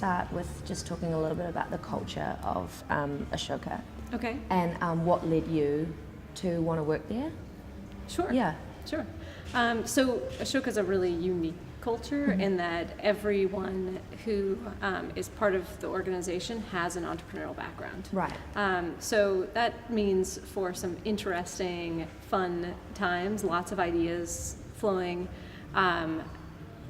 start with just talking a little bit about the culture of Ashoka. Okay. And what led you to want to work there? Sure. Yeah. Sure. So Ashoka is a really unique culture in that everyone who is part of the organization has an entrepreneurial background. Right. So that means for some interesting, fun times, lots of ideas flowing.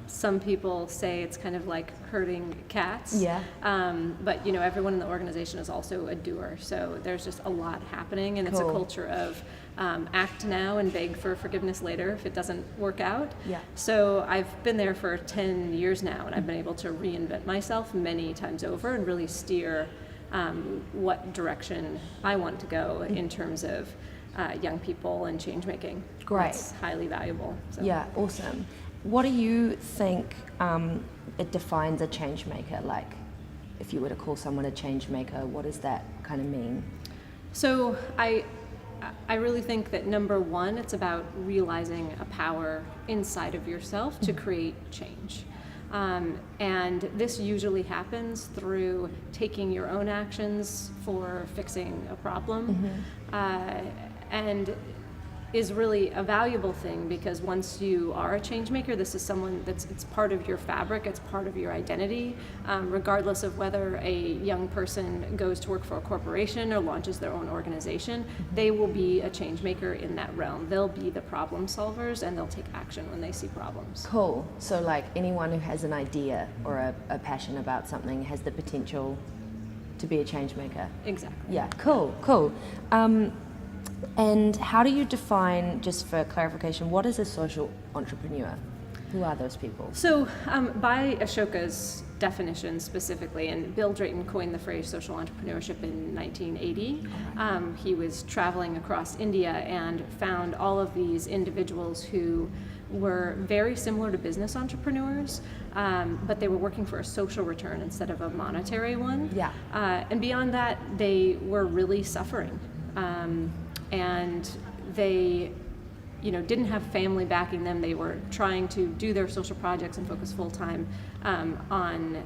Some people say it's kind of like herding cats. Yeah. But everyone in the organization is also a doer. So there's just a lot happening, and it's a culture of act now and beg for forgiveness later if it doesn't work out. Yeah. So I've been there for 10 years now, and I've been able to reinvent myself many times over and really steer what direction I want to go in terms of young people and change making. Great. It's highly valuable. So. Yeah, awesome. What do you think it defines a change maker? Like, if you were to call someone a change maker, what does that kind of mean? So I really think that number one, it's about realizing a power inside of yourself to create change. And this usually happens through taking your own actions for fixing a problem. And is really a valuable thing, because once you are a change maker, this is someone it's part of your fabric, it's part of your identity, regardless of whether a young person goes to work for a corporation or launches their own organization, they will be a change maker in that realm. They'll be the problem solvers, and they'll take action when they see problems. Cool. So like anyone who has an idea or a passion about something has the potential to be a change maker. Exactly. Yeah, cool. And how do you define, just for clarification, what is a social entrepreneur? Who are those people? So by Ashoka's definition specifically, and Bill Drayton coined the phrase social entrepreneurship in 1980, he was traveling across India and found all of these individuals who were very similar to business entrepreneurs, but they were working for a social return instead of a monetary one. Yeah. And beyond that, they were really suffering. And they didn't have family backing them. They were trying to do their social projects and focus full time on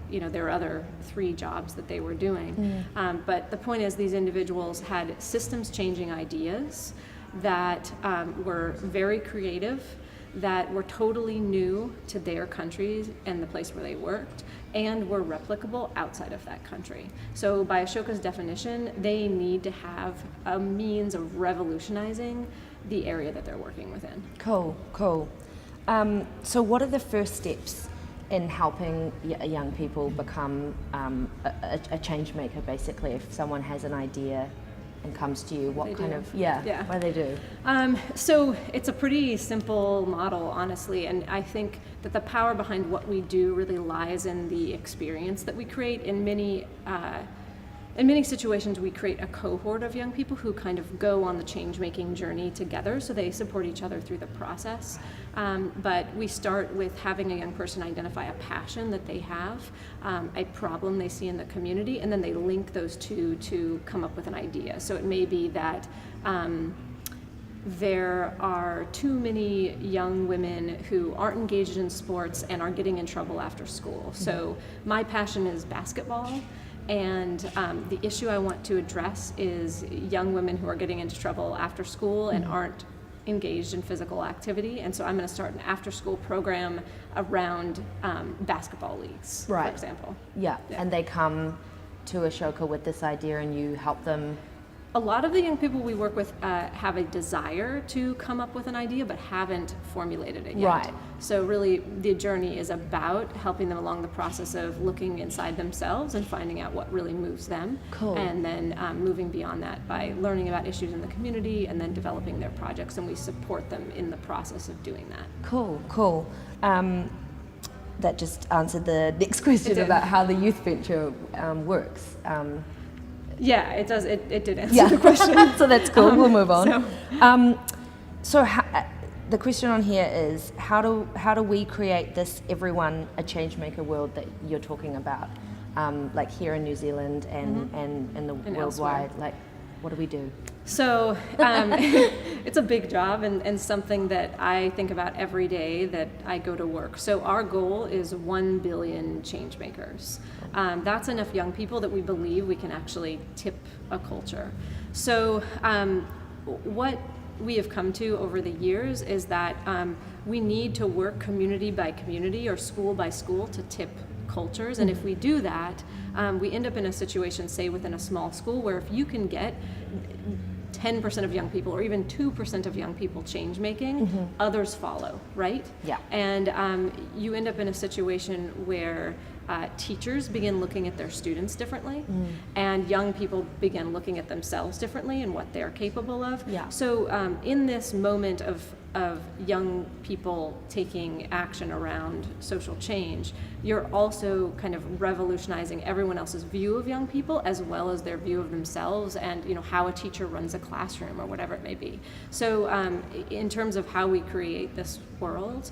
their other 3 jobs that they were doing. But the point is, these individuals had systems changing ideas that were very creative, that were totally new to their countries and the place where they worked, and were replicable outside of that country. So by Ashoka's definition, they need to have a means of revolutionizing the area that they're working within. Cool. So what are the first steps in helping young people become a change maker, basically? If someone has an idea and comes to you, what kind of, what do they do? So it's a pretty simple model, honestly, and I think that the power behind what we do really lies in the experience that we create. In many situations, we create a cohort of young people who kind of go on the change-making journey together, so they support each other through the process. But we start with having a young person identify a passion that they have, a problem they see in the community, and then they link those two to come up with an idea. So it may be that there are too many young women who aren't engaged in sports and are getting in trouble after school. So my passion is basketball. And the issue I want to address is young women who are getting into trouble after school and aren't engaged in physical activity. And so I'm going to start an after-school program around basketball leagues, for example. Yeah, and they come to Ashoka with this idea, and you help them. A lot of the young people we work with have a desire to come up with an idea, but haven't formulated it yet. Right. So really, the journey is about helping them along the process of looking inside themselves and finding out what really moves them. Cool. And then moving beyond that by learning about issues in the community and then developing their projects, and we support them in the process of doing that. Cool. That just answered the next question about how the youth venture works. Yeah, it does. It did answer the question. So that's cool. We'll move on. So the question on here is, how do we create this everyone a change maker world that you're talking about, like here in New Zealand and the worldwide? Like, what do we do? So it's a big job and something that I think about every day that I go to work. So our goal is 1 billion change makers. That's enough young people that we believe we can actually tip a culture. So what we have come to over the years is that we need to work community by community or school by school to tip cultures. And if we do that, we end up in a situation, say within a small school, where if you can get 10% of young people or even 2% of young people change making, others follow, right? Yeah. And you end up in a situation where teachers begin looking at their students differently, and young people begin looking at themselves differently and what they're capable of. Yeah. So in this moment of young people taking action around social change, you're also kind of revolutionizing everyone else's view of young people as well as their view of themselves, and how a teacher runs a classroom or whatever it may be. So in terms of how we create this world,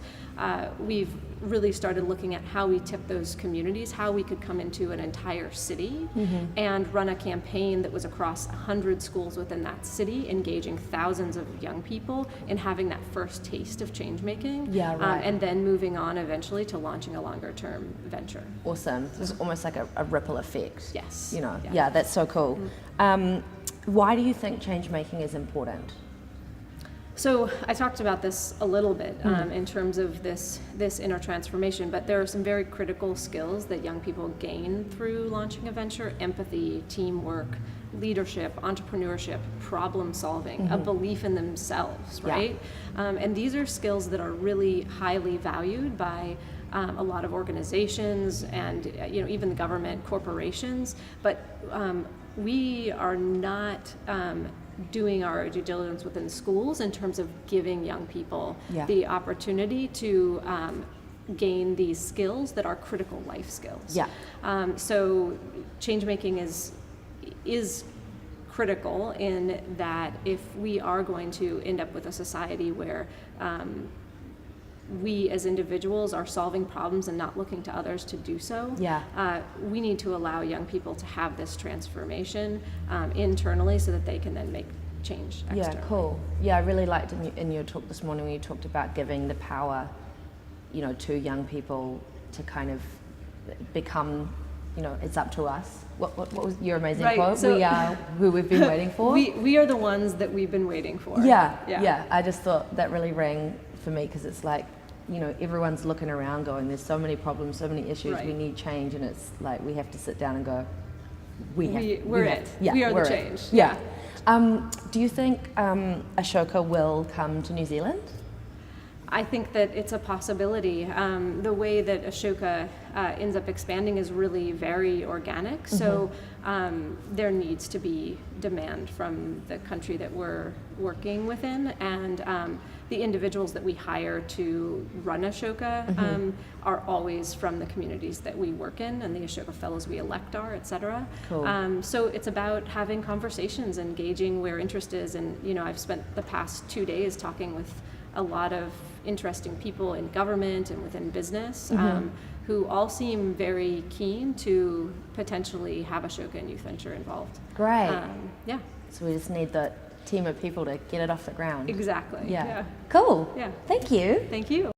we've really started looking at how we tip those communities, how we could come into an entire city and run a campaign that was across 100 schools within that city, engaging thousands of young people and having that first taste of change making. Yeah, right. And then moving on eventually to launching a longer term venture. Awesome. This is almost like a ripple effect. Yes. Yeah, that's so cool. Why do you think change making is important? So I talked about this a little bit in terms of this inner transformation, but there are some very critical skills that young people gain through launching a venture: empathy, teamwork, leadership, entrepreneurship, problem solving, a belief in themselves, right? And these are skills that are really highly valued by a lot of organizations and even the government, corporations, but we are not doing our due diligence within schools in terms of giving young people the opportunity to gain these skills that are critical life skills. So change making is critical in that if we are going to end up with a society where we as individuals are solving problems and not looking to others to do so, we need to allow young people to have this transformation internally so that they can then make change externally. Yeah, cool. Yeah, I really liked in your talk this morning when you talked about giving the power, to young people to kind of become, it's up to us. What was your amazing quote? So, we are who we've been waiting for. We are the ones that we've been waiting for. Yeah. I just thought that really rang for me, because it's like, everyone's looking around going, there's so many problems, so many issues, we need change, and it's like we have to sit down and go, we are the change. Yeah. Do you think Ashoka will come to New Zealand? I think that it's a possibility. The way that Ashoka ends up expanding is really very organic. So there needs to be demand from the country that we're working within, and the individuals that we hire to run Ashoka are always from the communities that we work in, and the Ashoka fellows we elect are, et cetera. Cool. So it's about having conversations, engaging where interest is, and I've spent the past 2 days talking with a lot of interesting people in government and within business who all seem very keen to potentially have Ashoka and Youth Venture involved. Great. Yeah. So we just need the team of people to get it off the ground. Exactly. Yeah. Cool. Yeah. Thank you. Thank you.